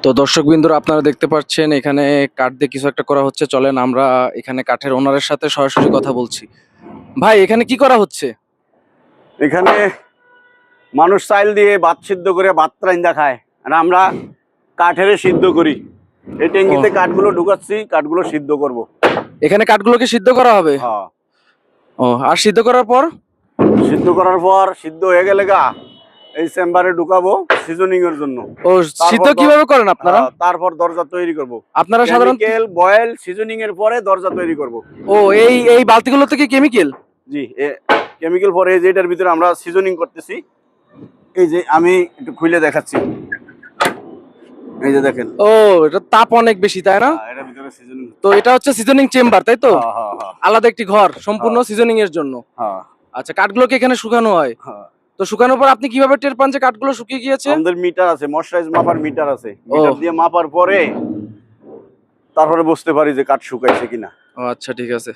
তো দর্শকবৃন্দরা আপনারা দেখতে পাচ্ছেন এখানে কাঠ দিয়ে কিছু একটা করা হচ্ছে। চলেন আমরা এখানে কাঠের ওনারের সাথে সরাসরি কথা বলছি। ভাই এখানে কি করা হচ্ছে? এখানে মানুষ চাইল দিয়ে ভাত সিদ্ধ করে ভাত রাইন্দা খায়, আর আমরা কাঠের সিদ্ধ করি। এই ট্যাঙ্কিতে কাঠগুলো ঢুকাচ্ছি, কাঠগুলো সিদ্ধ করব। এখানে কাঠগুলোকে সিদ্ধ করা হবে? হ্যাঁ, ও, আর সিদ্ধ করার পর? সিদ্ধ করার পর সিদ্ধ হয়ে গেলে এই চেম্বারে ঢুকাবো সিজনিং এর জন্য। ও, সিদ্ধ কিভাবে করেন আপনারা? তারপর দরজা তৈরি করব। আপনারা সাধারণত বয়েল সিজনিং এর পরে দরজা তৈরি করব। ও, এই বালতিগুলো থেকে কেমিক্যাল? জি, কেমিক্যাল পরে এই যে এটার ভিতরে আমরা সিজনিং করতেছি। এই যে আমি একটু খুলে দেখাচ্ছি, এই যে দেখেন। ও, এটা তাপ অনেক বেশি, তাই না? এটার ভিতরে সিজনিং। তো এটা হচ্ছে সিজনিং চেম্বার, তাই তো? আলাদা একটি ঘর সম্পূর্ণ সিজনিং এর জন্য। হ্যাঁ, আচ্ছা, কাঠগুলোকে এখানে শুকানো হয়। হ্যাঁ। তো শুকানোর পর আপনি কিভাবে টের পান যে কাঠগুলো শুকিয়ে গিয়েছে? আমাদের মিটার আছে, মশারাইজ মাপার মিটার আছে। মিটার দিয়ে মাপার পরে তারপরে বুঝতে পারি যে কাঠ শুকাইছে কিনা। ও আচ্ছা, ঠিক আছে।